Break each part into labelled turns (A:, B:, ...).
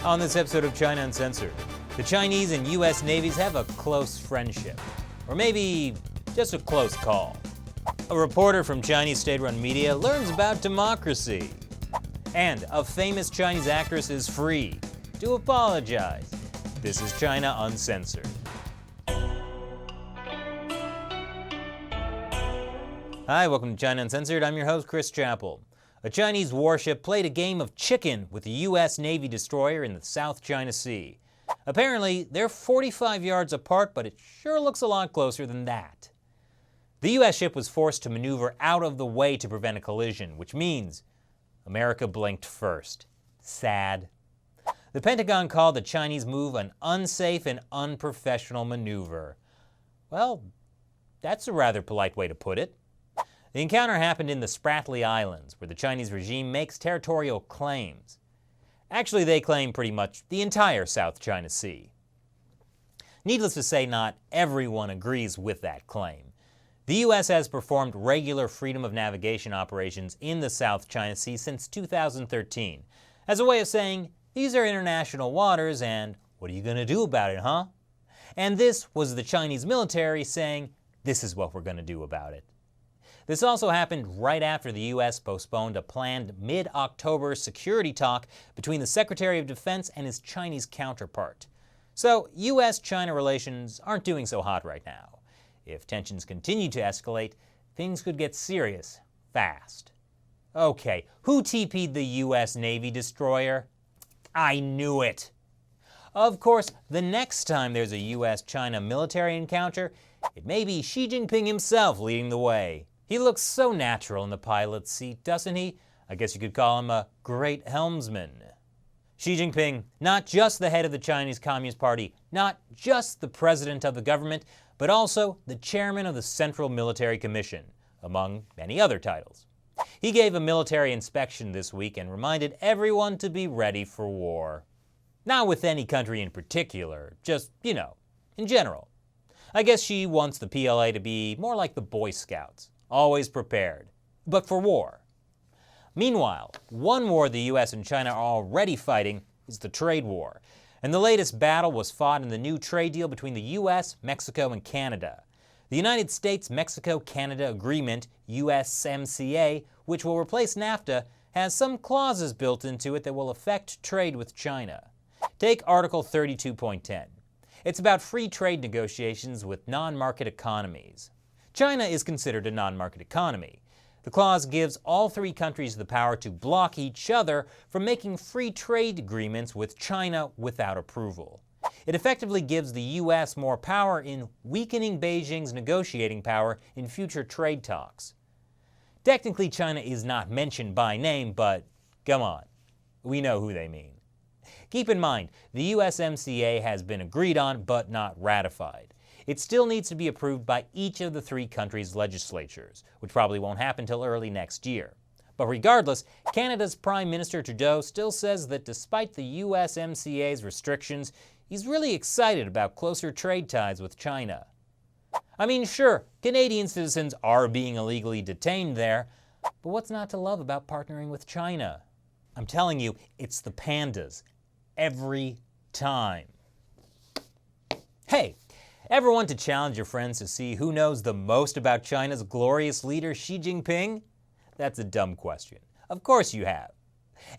A: On this episode of China Uncensored, the Chinese and U.S. navies have a close friendship. Or maybe just a close call. A reporter from Chinese state-run media learns about democracy. And a famous Chinese actress is free to apologize. This is China Uncensored. Hi, welcome to China Uncensored. I'm your host, Chris Chappell. A Chinese warship played a game of chicken with a U.S. Navy destroyer in the South China Sea. Apparently, they're 45 yards apart, but it sure looks a lot closer than that. The U.S. ship was forced to maneuver out of the way to prevent a collision, which means America blinked first. Sad. The Pentagon called the Chinese move an unsafe and unprofessional maneuver. Well, that's a rather polite way to put it. The encounter happened in the Spratly Islands, where the Chinese regime makes territorial claims. Actually, they claim pretty much the entire South China Sea. Needless to say, not everyone agrees with that claim. The U.S. has performed regular freedom of navigation operations in the South China Sea since 2013, as a way of saying, these are international waters and what are you going to do about it, huh? And this was the Chinese military saying, this is what we're going to do about it. This also happened right after the U.S. postponed a planned mid-October security talk between the Secretary of Defense and his Chinese counterpart. So U.S.-China relations aren't doing so hot right now. If tensions continue to escalate, things could get serious fast. Okay, who TP'd the U.S. Navy destroyer? I knew it! Of course, the next time there's a U.S.-China military encounter, it may be Xi Jinping himself leading the way. He looks so natural in the pilot's seat, doesn't he? I guess you could call him a great helmsman. Xi Jinping, not just the head of the Chinese Communist Party, not just the president of the government, but also the chairman of the Central Military Commission, among many other titles. He gave a military inspection this week and reminded everyone to be ready for war. Not with any country in particular, just, in general. I guess Xi wants the PLA to be more like the Boy Scouts. Always prepared, but for war. Meanwhile, one war the U.S. and China are already fighting is the trade war, and the latest battle was fought in the new trade deal between the U.S., Mexico, and Canada. The United States-Mexico-Canada Agreement, USMCA, which will replace NAFTA, has some clauses built into it that will affect trade with China. Take Article 32.10. It's about free trade negotiations with non-market economies. China is considered a non-market economy. The clause gives all three countries the power to block each other from making free trade agreements with China without approval. It effectively gives the U.S. more power in weakening Beijing's negotiating power in future trade talks. Technically, China is not mentioned by name, but come on, we know who they mean. Keep in mind, the USMCA has been agreed on but not ratified. It still needs to be approved by each of the three countries' legislatures, which probably won't happen until early next year. But regardless, Canada's Prime Minister Trudeau still says that despite the USMCA's restrictions, he's really excited about closer trade ties with China. I mean, sure, Canadian citizens are being illegally detained there, but what's not to love about partnering with China? I'm telling you, it's the pandas. Every time. Hey! Ever want to challenge your friends to see who knows the most about China's glorious leader Xi Jinping? That's a dumb question. Of course you have.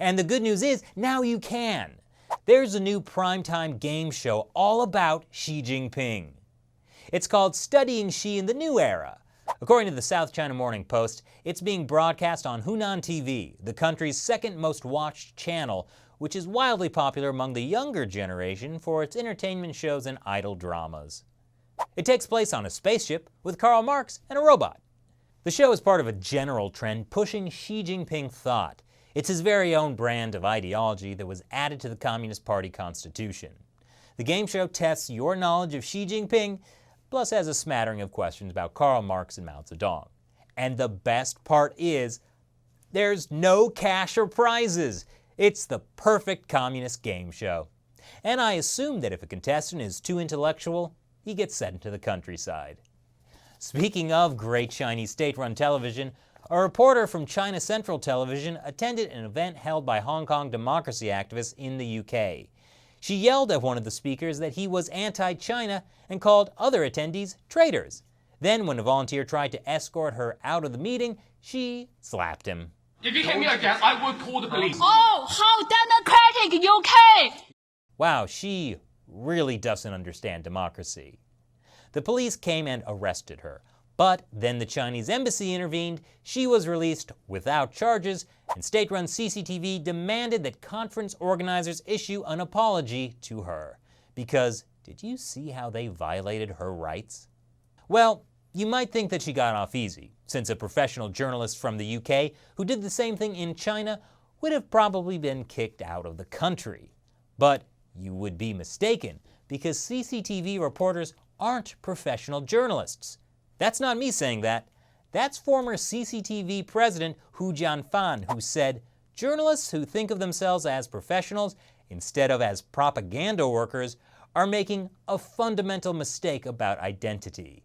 A: And the good news is, now you can. There's a new primetime game show all about Xi Jinping. It's called Studying Xi in the New Era. According to the South China Morning Post, it's being broadcast on Hunan TV, the country's second most watched channel, which is wildly popular among the younger generation for its entertainment shows and idol dramas. It takes place on a spaceship with Karl Marx and a robot. The show is part of a general trend pushing Xi Jinping thought. It's his very own brand of ideology that was added to the Communist Party constitution. The game show tests your knowledge of Xi Jinping, plus has a smattering of questions about Karl Marx and Mao Zedong. And the best part is, there's no cash or prizes. It's the perfect communist game show. And I assume that if a contestant is too intellectual, he gets sent to the countryside. Speaking of great Chinese state-run television, A reporter from China Central Television attended an event held by Hong Kong democracy activists in the UK. She yelled at one of the speakers that he was anti-China and called other attendees traitors. Then, when a volunteer tried to escort her out of the meeting, she slapped him.
B: If you hit me again, I will call the police.
C: Oh, how democratic UK!
A: Wow, she really doesn't understand democracy. The police came and arrested her. But then the Chinese embassy intervened, she was released without charges, and state-run CCTV demanded that conference organizers issue an apology to her. Because did you see how they violated her rights? Well, you might think that she got off easy, since a professional journalist from the UK who did the same thing in China would have probably been kicked out of the country. But you would be mistaken, because CCTV reporters aren't professional journalists. That's not me saying that. That's former CCTV president Hu Jianfan, who said, "Journalists who think of themselves as professionals instead of as propaganda workers are making a fundamental mistake about identity."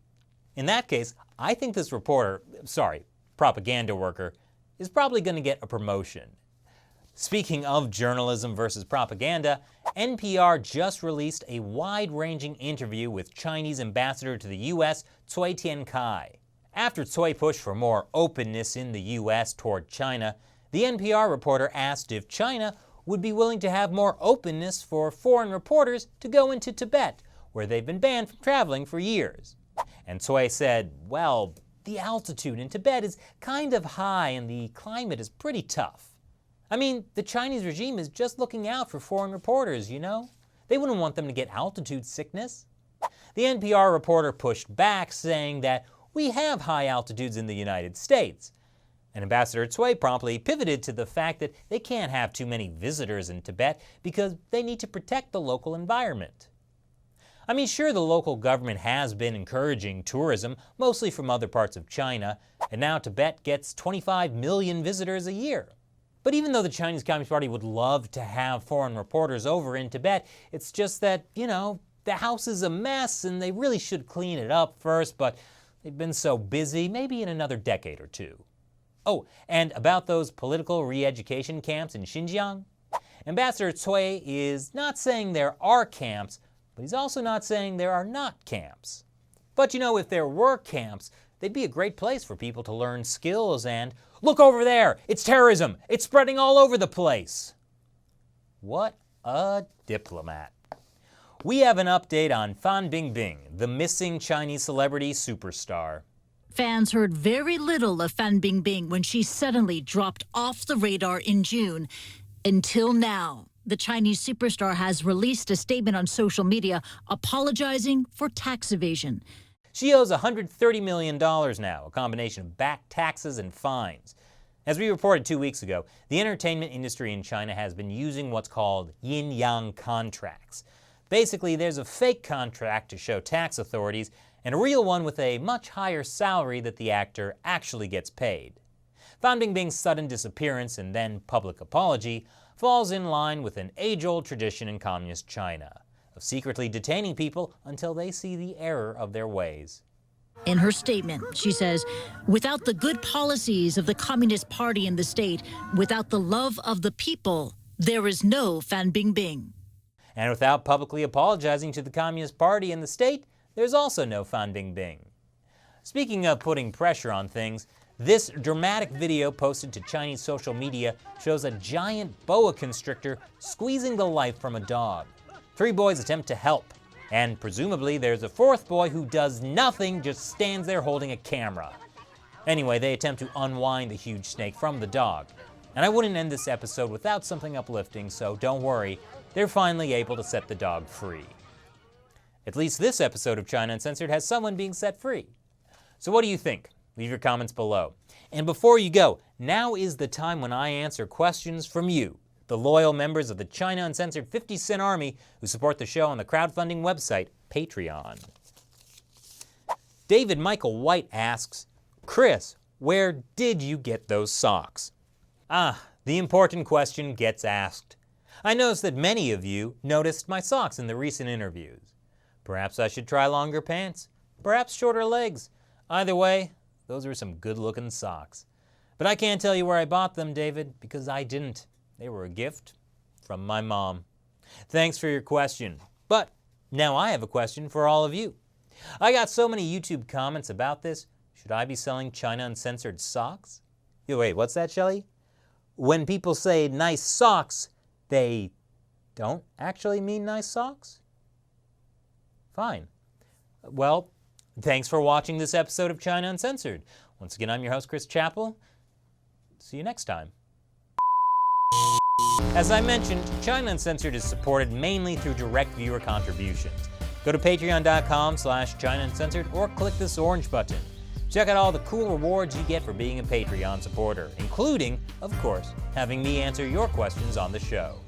A: In that case, I think this propaganda worker, is probably going to get a promotion. Speaking of journalism versus propaganda, NPR just released a wide-ranging interview with Chinese ambassador to the U.S., Cui Tiankai. After Cui pushed for more openness in the U.S. toward China, the NPR reporter asked if China would be willing to have more openness for foreign reporters to go into Tibet, where they've been banned from traveling for years. And Cui said, well, the altitude in Tibet is kind of high and the climate is pretty tough. I mean, the Chinese regime is just looking out for foreign reporters, you know? They wouldn't want them to get altitude sickness. The NPR reporter pushed back, saying that we have high altitudes in the United States. And Ambassador Cui promptly pivoted to the fact that they can't have too many visitors in Tibet because they need to protect the local environment. I mean, sure, the local government has been encouraging tourism, mostly from other parts of China, and now Tibet gets 25 million visitors a year. But even though the Chinese Communist Party would love to have foreign reporters over in Tibet, it's just that, the house is a mess and they really should clean it up first, but they've been so busy, maybe in another decade or two. Oh, and about those political re-education camps in Xinjiang, Ambassador Cui is not saying there are camps, but he's also not saying there are not camps. But if there were camps, they'd be a great place for people to learn skills and, look over there, it's terrorism, it's spreading all over the place. What a diplomat. We have an update on Fan Bingbing, the missing Chinese celebrity superstar.
C: Fans heard very little of Fan Bingbing when she suddenly dropped off the radar in June. Until now, the Chinese superstar has released a statement on social media apologizing for tax evasion.
A: She owes $130 million now, a combination of back taxes and fines. As we reported 2 weeks ago, the entertainment industry in China has been using what's called yin-yang contracts. Basically, there's a fake contract to show tax authorities and a real one with a much higher salary that the actor actually gets paid. Fan Bingbing's sudden disappearance and then public apology falls in line with an age-old tradition in communist China of secretly detaining people until they see the error of their ways.
C: In her statement, she says, without the good policies of the Communist Party in the state, without the love of the people, there is no Fan Bingbing.
A: And without publicly apologizing to the Communist Party in the state, there's also no Fan Bingbing. Speaking of putting pressure on things, this dramatic video posted to Chinese social media shows a giant boa constrictor squeezing the life from a dog. 3 boys attempt to help, and presumably there's a 4th boy who does nothing, just stands there holding a camera. Anyway, they attempt to unwind the huge snake from the dog. And I wouldn't end this episode without something uplifting, so don't worry, they're finally able to set the dog free. At least this episode of China Uncensored has someone being set free. So what do you think? Leave your comments below. And before you go, now is the time when I answer questions from you, the loyal members of the China Uncensored 50-cent army who support the show on the crowdfunding website, Patreon. David Michael White asks, Chris, where did you get those socks? The important question gets asked. I noticed that many of you noticed my socks in the recent interviews. Perhaps I should try longer pants, perhaps shorter legs. Either way, those are some good-looking socks. But I can't tell you where I bought them, David, because I didn't. They were a gift from my mom. Thanks for your question. But now I have a question for all of you. I got so many YouTube comments about this. Should I be selling China Uncensored socks? Wait, what's that, Shelley? When people say nice socks, they don't actually mean nice socks? Fine. Well, thanks for watching this episode of China Uncensored. Once again, I'm your host, Chris Chappell. See you next time. As I mentioned, China Uncensored is supported mainly through direct viewer contributions. Go to patreon.com/China Uncensored or click this orange button. Check out all the cool rewards you get for being a Patreon supporter, including, of course, having me answer your questions on the show.